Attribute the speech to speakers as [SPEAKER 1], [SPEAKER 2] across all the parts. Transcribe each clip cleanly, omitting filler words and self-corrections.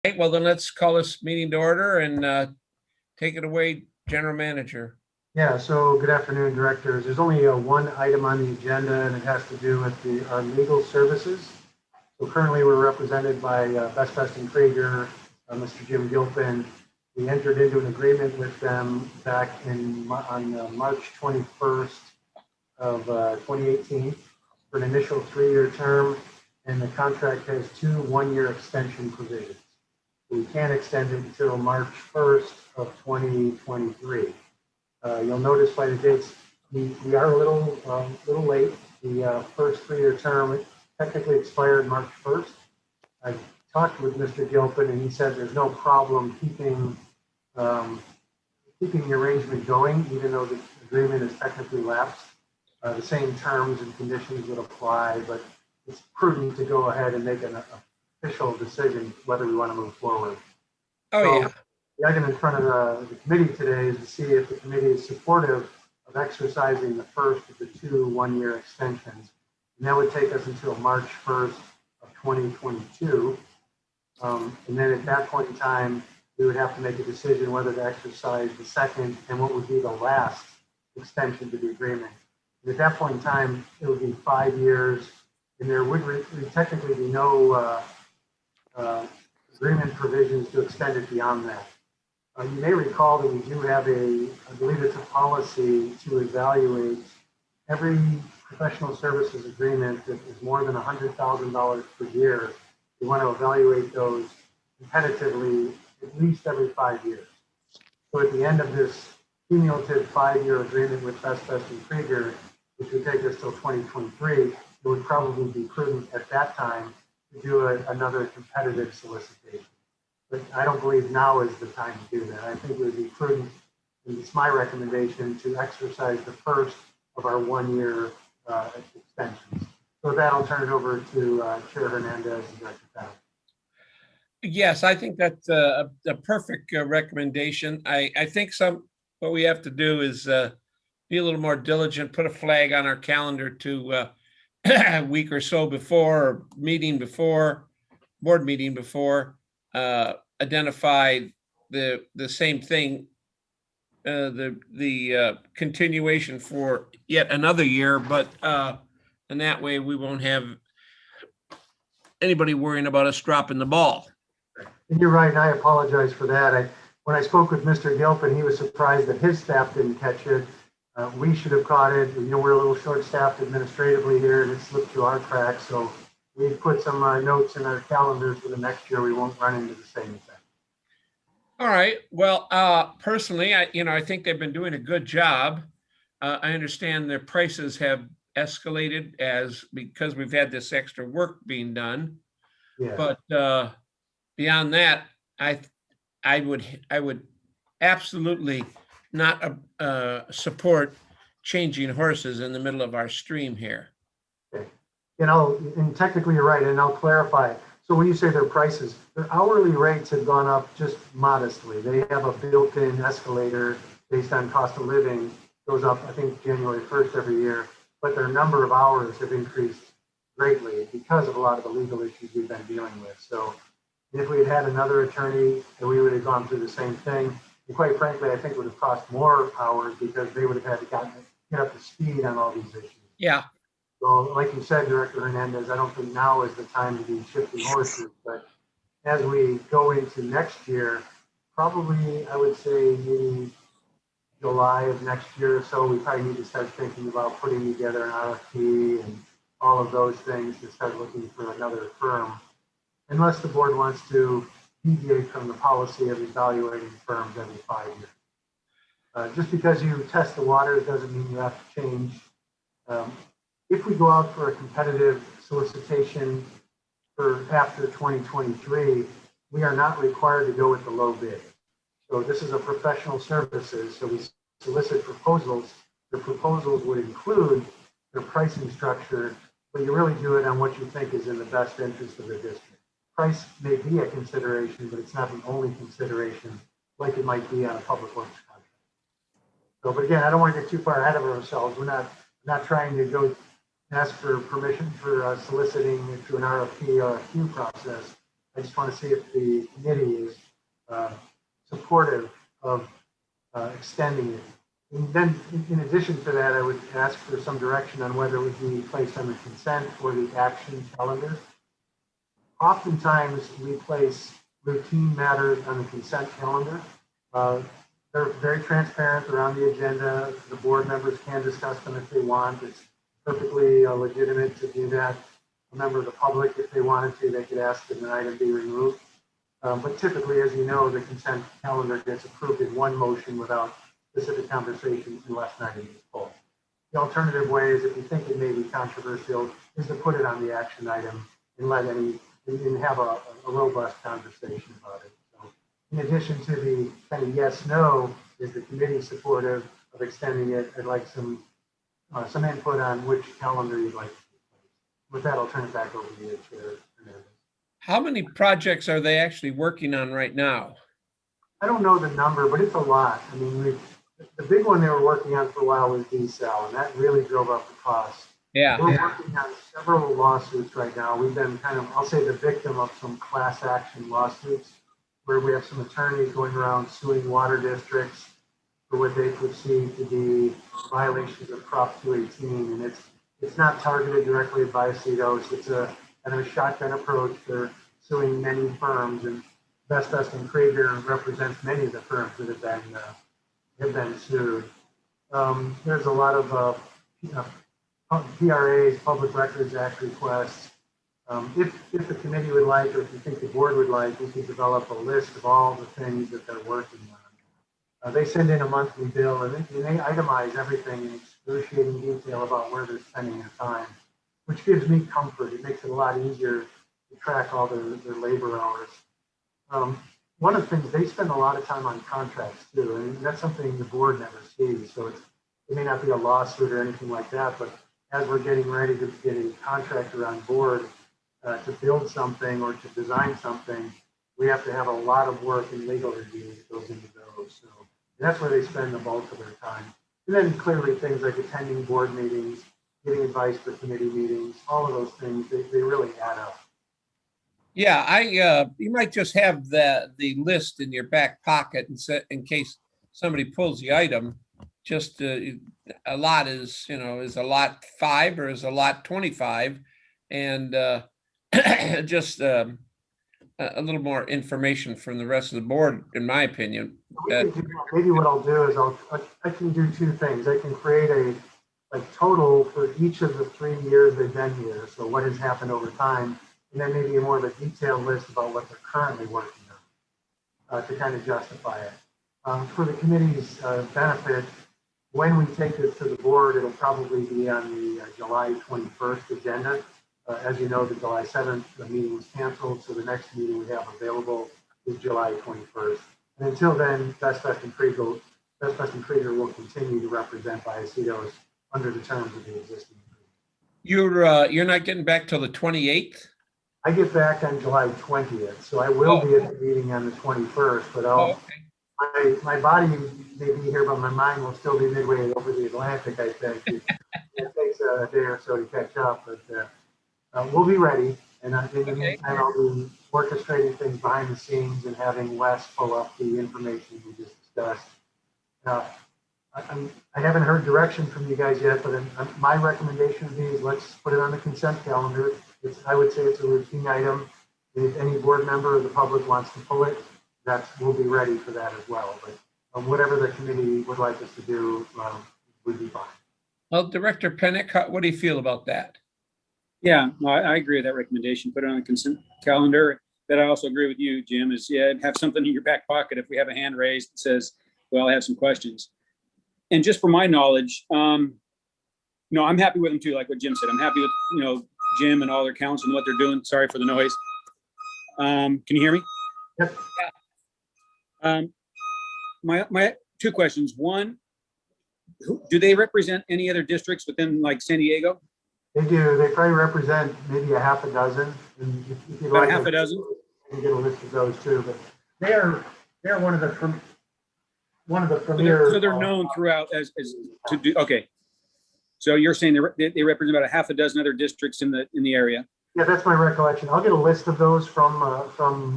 [SPEAKER 1] Right, well, then let's call this meeting to order and take it away, General Manager.
[SPEAKER 2] Yeah, so good afternoon, directors. There's only one item on the agenda, and it has to do with our legal services. So currently, we're represented by Best and Krieger, Mr. Jim Gilpin. We entered into an agreement with them back on March 21st of 2018 for an initial 3-year term, and the contract has 2 1-year extension provisions. We can extend it until March 1st of 2023. You'll notice by the dates, we are a little late. The first 3-year term technically expired March 1st. I talked with Mr. Gilpin, and he said there's no problem keeping the arrangement going, even though the agreement is technically lapsed. The same terms and conditions would apply, but it's prudent to go ahead and make an official decision whether we want to move forward.
[SPEAKER 1] Yeah.
[SPEAKER 2] The item in front of the committee today is to see if the committee is supportive of exercising the first of the 2 1-year extensions. And that would take us until March 1st of 2022. And then at that point in time, we would have to make a decision whether to exercise the second and what would be the last extension to the agreement. And at that point in time, it would be 5 years, and there would technically be no agreement provisions to extend it beyond that. You may recall that we do have I believe it's a policy to evaluate every professional services agreement that is more than $100,000 per year. We want to evaluate those competitively at least every 5 years. So at the end of this cumulative 5-year agreement with Best and Krieger, which would take us till 2023, it would probably be prudent at that time to do another competitive solicitation. But I don't believe now is the time to do that. I think it would be prudent, and it's my recommendation, to exercise the first of our 1-year extensions. So with that, I'll turn it over to Chair Hernandez and Director Powell.
[SPEAKER 1] Yes, I think that's a perfect recommendation. I think what we have to do is be a little more diligent, put a flag on our calendar to a week or so before, or board meeting before, identify the same thing, the continuation for yet another year, but and that way we won't have anybody worrying about us dropping the ball.
[SPEAKER 2] And you're right, and I apologize for that. When I spoke with Mr. Gilpin, he was surprised that his staff didn't catch it. We should have caught it. We're a little short-staffed administratively here, and it slipped through our cracks. So we've put some notes in our calendars for the next year. We won't run into the same thing.
[SPEAKER 1] All right. Well, personally, I think they've been doing a good job. I understand their prices have escalated because we've had this extra work being done.
[SPEAKER 2] Yeah.
[SPEAKER 1] But beyond that, I would absolutely not support changing horses in the middle of our stream here.
[SPEAKER 2] Okay. And technically you're right, and I'll clarify. So when you say their prices, their hourly rates have gone up just modestly. They have a built-in escalator based on cost of living, goes up, I think, January 1st every year, but their number of hours have increased greatly because of a lot of the legal issues we've been dealing with. So if we had had another attorney, then we would have gone through the same thing. And quite frankly, I think it would have cost more hours because they would have had to get up to speed on all these issues.
[SPEAKER 1] Yeah.
[SPEAKER 2] So like you said, Director Hernandez, I don't think now is the time to be shifting horses, but as we go into next year, probably I would say maybe July of next year or so, we probably need to start thinking about putting together an RFP and all of those things to start looking for another firm, unless the board wants to deviate from the policy of evaluating firms every 5 years. Just because you test the waters doesn't mean you have to change. If we go out for a competitive solicitation for after 2023, we are not required to go with the low bid. So this is a professional services, so we solicit proposals. The proposals would include their pricing structure, but you really do it on what you think is in the best interest of the district. Price may be a consideration, but it's not the only consideration like it might be on a public works contract. So, but again, I don't want to get too far ahead of ourselves. We're not trying to go ask for permission for soliciting through an RFP, RFQ process. I just want to see if the committee is supportive of extending it. And then in addition to that, I would ask for some direction on whether it would be placed on the consent or the action calendar. Oftentimes we place routine matters on the consent calendar. They're very transparent. They're on the agenda. The board members can discuss them if they want. It's perfectly legitimate to do that. A member of the public, if they wanted to, they could ask that an item be removed. But typically, as you know, the consent calendar gets approved in one motion without specific conversations unless an item is pulled. The alternative way is, if you think it may be controversial, is to put it on the action item and have a robust conversation about it. So in addition to the kind of yes, no, is the committee supportive of extending it? I'd like some input on which calendar you'd like to place. With that, I'll turn it back over to you, Chair Hernandez.
[SPEAKER 1] How many projects are they actually working on right now?
[SPEAKER 2] I don't know the number, but it's a lot. I mean, the big one they were working on for a while was desal, and that really drove up the cost.
[SPEAKER 1] Yeah.
[SPEAKER 2] We're working on several lawsuits right now. We've been kind of, I'll say, the victim of some class action lawsuits where we have some attorneys going around suing water districts for what they perceive to be violations of Prop 218. And it's not targeted directly at Vallecitos. It's a kind of a shotgun approach. They're suing many firms, and Best and Krieger represents many of the firms that have been sued. There's a lot of PRAs, Public Records Act requests. If the committee would like, or if you think the board would like, we could develop a list of all the things that they're working on. They send in a monthly bill, and they itemize everything in excruciating detail about where they're spending their time, which gives me comfort. It makes it a lot easier to track all their labor hours. One of the things, they spend a lot of time on contracts too, and that's something the board never sees. So it may not be a lawsuit or anything like that, but as we're getting ready to get a contractor on board to build something or to design something, we have to have a lot of work and legal review that goes into those. So that's where they spend the bulk of their time. And then clearly things like attending board meetings, getting advice for committee meetings, all of those things, they really add up.
[SPEAKER 1] Yeah, you might just have the list in your back pocket and set in case somebody pulls the item. Just a lot is a lot 5 or is a lot 25, and just a little more information from the rest of the board, in my opinion.
[SPEAKER 2] Maybe what I'll do is I can do two things. I can create a total for each of the 3 years they've been here. So what has happened over time, and then maybe more of a detailed list about what they're currently working on to kind of justify it. For the committee's benefit, when we take this to the board, it'll probably be on the July 21st agenda. As you know, the July 7th meeting was canceled, so the next meeting we have available is July 21st. And until then, Best and Krieger will continue to represent Vallecitos under the terms of the existing agreement.
[SPEAKER 1] You're not getting back till the 28th?
[SPEAKER 2] I get back on July 20th, so I will be at the meeting on the 21st, but my body may be here, but my mind will still be midway over the Atlantic, I think. It takes a day or so to catch up, but we'll be ready. And in the meantime, I'll be orchestrating things behind the scenes and having Wes pull up the information we just discussed. I haven't heard direction from you guys yet, but my recommendation would be is let's put it on the consent calendar. I would say it's a routine item. If any board member of the public wants to pull it, we'll be ready for that as well. But whatever the committee would like us to do would be fine.
[SPEAKER 1] Well, Director Pennick, what do you feel about that?
[SPEAKER 3] Yeah, no, I agree with that recommendation. Put it on the consent calendar. But I also agree with you, Jim, is have something in your back pocket if we have a hand raised that says, well, I have some questions. And just for my knowledge, I'm happy with them too, like what Jim said. I'm happy with, Jim and all their counsel and what they're doing. Sorry for the noise. Can you hear me?
[SPEAKER 2] Yep.
[SPEAKER 3] My 2 questions. One, do they represent any other districts within like San Diego?
[SPEAKER 2] They do. They probably represent maybe a half a dozen. And if you'd like
[SPEAKER 3] half a dozen?
[SPEAKER 2] You can get a list of those too. But they're one of the premier.
[SPEAKER 3] So they're known throughout as to do. Okay. So you're saying they represent about a half a dozen other districts in the area.
[SPEAKER 2] Yeah, that's my recollection. I'll get a list of those from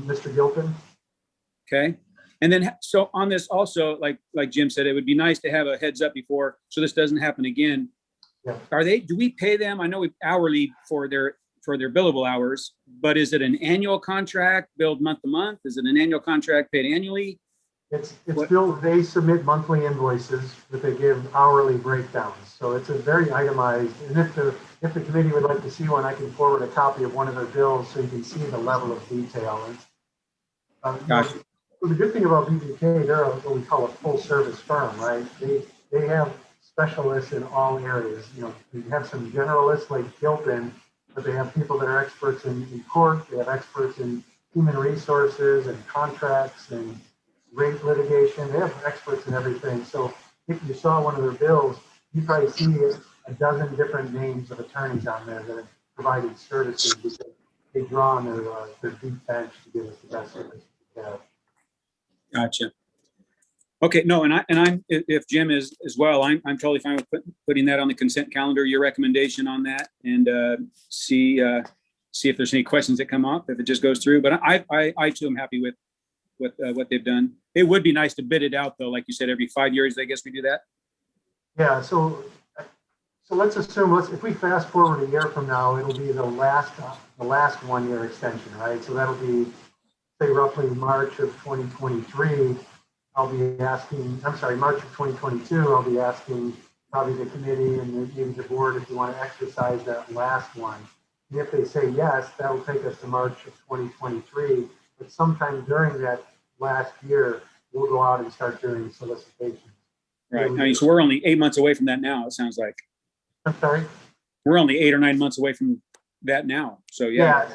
[SPEAKER 2] Mr. Gilpin.
[SPEAKER 3] Okay. And then, so on this also, like Jim said, it would be nice to have a heads up before, so this doesn't happen again.
[SPEAKER 2] Yeah.
[SPEAKER 3] Do we pay them? I know we hourly for their billable hours, but is it an annual contract billed month to month? Is it an annual contract paid annually?
[SPEAKER 2] It's
[SPEAKER 3] What-
[SPEAKER 2] billed, they submit monthly invoices, but they give hourly breakdowns. So it's a very itemized, and if the committee would like to see one, I can forward a copy of one of their bills so you can see the level of detail.
[SPEAKER 3] Gotcha.
[SPEAKER 2] So the good thing about BBK, they're what we call a full service firm, right? They have specialists in all areas. You know, you have some generalists like Gilpin, but they have people that are experts in court. They have experts in human resources and contracts and rate litigation. They have experts in everything. So if you saw one of their bills, you probably see a dozen different names of attorneys on there that have provided services because they draw on their deep bench to give us the best service we have.
[SPEAKER 3] Gotcha. Okay, no, I'm if Jim is as well, I'm totally fine with putting that on the consent calendar. Your recommendation on that, and see if there's any questions that come up if it just goes through. But I too am happy with what they've done. It would be nice to bid it out though, like you said, every 5 years. I guess we do that.
[SPEAKER 2] Yeah. So let's assume if we fast forward a year from now, it'll be the last 1 year extension, right? So that'll be say roughly March of 2023. I'll be asking, I'm sorry, March of 2022, I'll be asking probably the committee and maybe the board if you want to exercise that last one. And if they say yes, that'll take us to March of 2023. But sometime during that last year, we'll go out and start doing solicitations.
[SPEAKER 3] Right. I mean, so we're only 8 months away from that now. It sounds like
[SPEAKER 2] I'm sorry?
[SPEAKER 3] we're only 8 or 9 months away from that now. So yeah.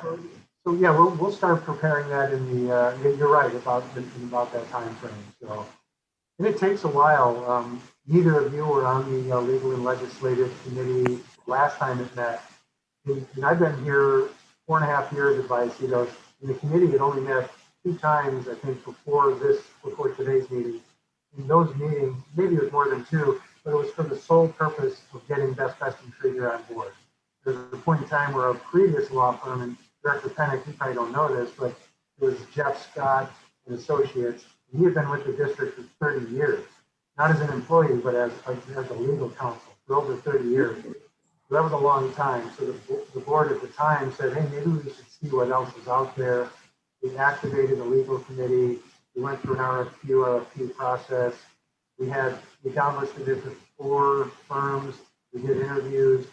[SPEAKER 2] So yeah, we'll start preparing that in the. You're right about that time frame. So, and it takes a while. Neither of you were on the legal and legislative committee last time it met, and I've been here 4.5 years at Vallecitos. And the committee had only met 2 times, I think, before today's meeting. In those meetings, maybe it was more than 2, but it was for the sole purpose of getting Best and Trigger on board. There was a point in time where a previous law firm, and Director Pennick, you probably don't know this, but it was Jeff Scott and Associates. And he had been with the district for 30 years, not as an employee, but as a legal counsel for over 30 years. So that was a long time. So the board at the time said, hey, maybe we should see what else is out there. We activated the legal committee. We went through an RFP process. We downlisted it to 4 firms. We did interviews,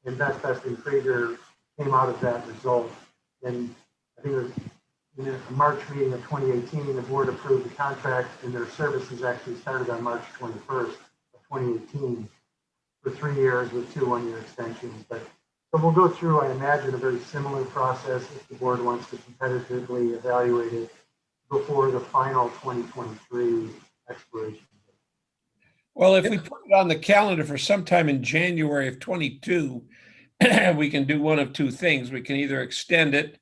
[SPEAKER 2] and Best and Krieger came out of that result. And I think it was in a March meeting of 2018, the board approved the contract, and their services actually started on March 21st of 2018 for 3 years with 2 1-year extensions. But so we'll go through, I imagine, a very similar process if the board wants to competitively evaluate it before the final 2023 expiration.
[SPEAKER 1] Well, if we put it on the calendar for sometime in January of 22, we can do one of 2 things. We can either extend it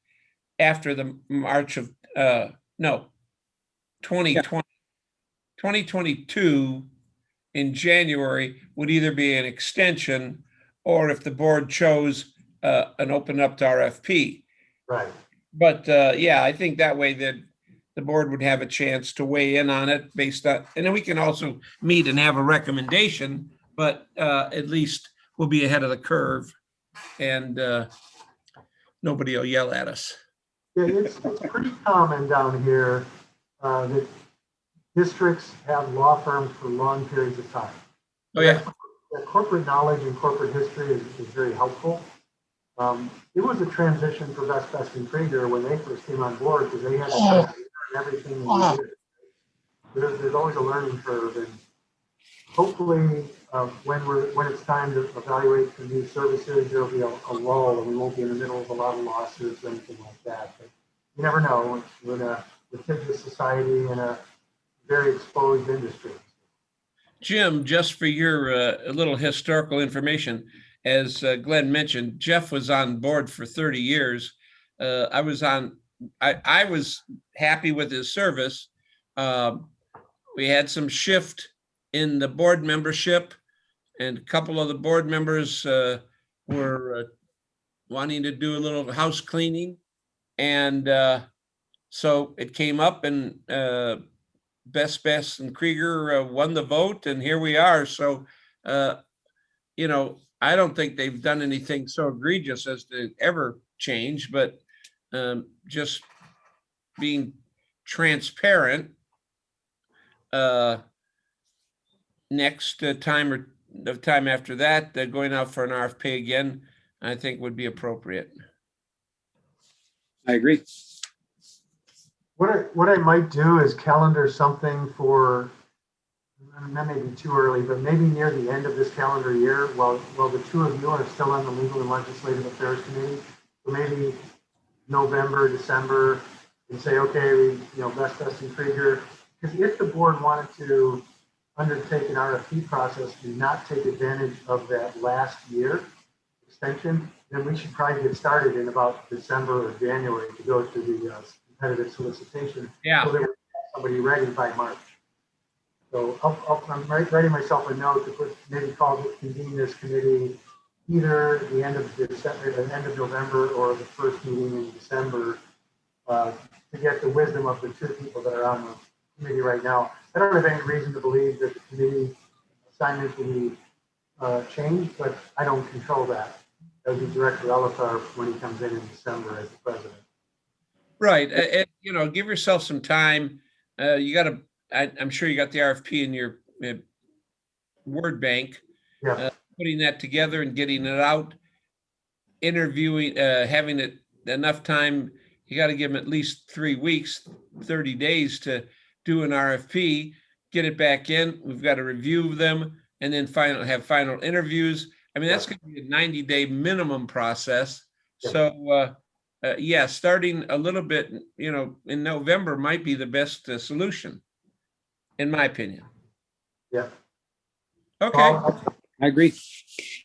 [SPEAKER 1] after the March of, 2020, 2022 in January would either be an extension, or if the board chose an open up to RFP.
[SPEAKER 2] Right.
[SPEAKER 1] But yeah, I think that way that the board would have a chance to weigh in on it based on, and then we can also meet and have a recommendation, but at least we'll be ahead of the curve and nobody will yell at us.
[SPEAKER 2] Yeah, it's pretty common down here that districts have law firms for long periods of time.
[SPEAKER 1] Oh, yeah.
[SPEAKER 2] That corporate knowledge and corporate history is very helpful. It was a transition for Best and Krieger when they first came on board because they had to learn everything that we did. There's always a learning curve, and hopefully when it's time to evaluate the new services, there'll be a lull and we won't be in the middle of a lot of lawsuits or anything like that. But you never know. We're in a litigious society and a very exposed industry.
[SPEAKER 1] Jim, just for your little historical information, as Glenn mentioned, Jeff was on board for 30 years. I was happy with his service. We had some shift in the board membership, and a couple of the board members were wanting to do a little house cleaning. And so it came up, and Best and Krieger won the vote, and here we are. So, I don't think they've done anything so egregious as to ever change, but just being transparent. Next time or the time after that, going out for an RFP again, I think would be appropriate.
[SPEAKER 3] I agree.
[SPEAKER 2] What I might do is calendar something for, and that may be too early, but maybe near the end of this calendar year, while the two of you are still on the Legal and Legislative Affairs Committee. So maybe November, December, and say, okay, Best and Krieger. Because if the board wanted to undertake an RFP process and not take advantage of that last year extension, then we should probably get started in about December or January to go through the competitive solicitation.
[SPEAKER 1] Yeah.
[SPEAKER 2] So that we have somebody ready by March. So I'm writing myself a note to convene this committee either the end of December, the end of November, or the first meeting in December, to get the wisdom of the two people that are on the committee right now. I don't have any reason to believe that the committee assignments will be changed, but I don't control that. That would be Director Elathar when he comes in December as the president.
[SPEAKER 1] Right. And, give yourself some time. I'm sure you got the RFP in your word bank.
[SPEAKER 2] Yeah.
[SPEAKER 1] Putting that together and getting it out, interviewing, having it enough time. You got to give them at least 3 weeks, 30 days to do an RFP, get it back in. We've got to review them and then have final interviews. I mean, that's going to be a 90-day minimum process.
[SPEAKER 2] Yeah.
[SPEAKER 1] So, starting a little bit, in November might be the best solution, in my opinion.
[SPEAKER 2] Yeah.
[SPEAKER 1] Okay.
[SPEAKER 3] I agree.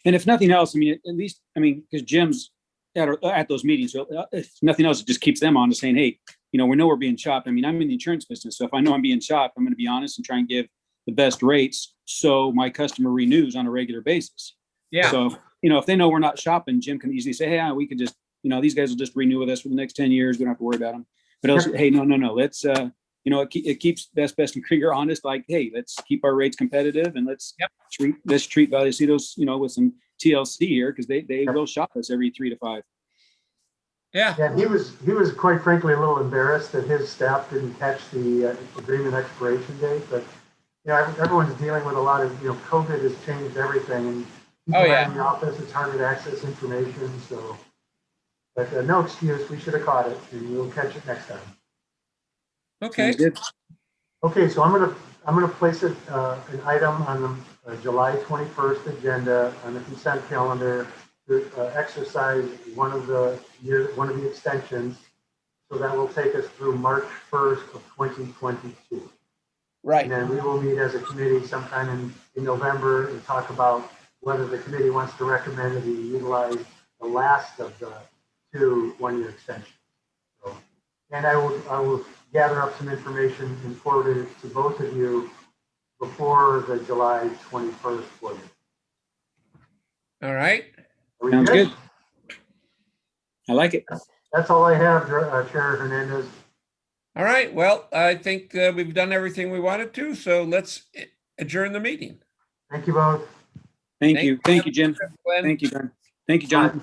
[SPEAKER 3] And if nothing else, because Jim's at those meetings, so if nothing else, it just keeps them on to saying, hey, we know we're being chopped. I'm in the insurance business. So if I know I'm being chopped, I'm going to be honest and try and give the best rates so my customer renews on a regular basis.
[SPEAKER 1] Yeah.
[SPEAKER 3] So, if they know we're not shopping, Jim can easily say, hey, we could just, these guys will just renew with us for the next 10 years. We don't have to worry about them. But else, hey, no. Let's, it keeps Best and Krieger honest. Like, hey, let's keep our rates competitive and let's treat Vallecitos, with some TLC here, because they will shop us every 3 to 5.
[SPEAKER 1] Yeah.
[SPEAKER 2] Yeah, he was quite frankly a little embarrassed that his staff didn't catch the agreement expiration date. But everyone's dealing with a lot of COVID has changed everything, and people in the office, it's harder to access information. So, but no excuse, we should have caught it, and we'll catch it next time.
[SPEAKER 1] Okay.
[SPEAKER 2] Okay, so I'm gonna place an item on the July 21st agenda on the consent calendar to exercise one of the extensions. So that will take us through March 1st of 2022.
[SPEAKER 1] Right.
[SPEAKER 2] And then we will meet as a committee sometime in November and talk about whether the committee wants to recommend that we utilize the last of the 2 one-year extensions. So, and I will gather up some information and forward it to both of you before the July 21st board meeting.
[SPEAKER 1] All right.
[SPEAKER 3] Sounds good. I like it.
[SPEAKER 2] That's all I have, Chair Hernandez.
[SPEAKER 1] All right. Well, I think we've done everything we wanted to, so let's adjourn the meeting.
[SPEAKER 2] Thank you both.
[SPEAKER 3] Thank you. Thank you, Jim.
[SPEAKER 1] Glenn.
[SPEAKER 3] Thank you, Ben. Thank you, Jonathan.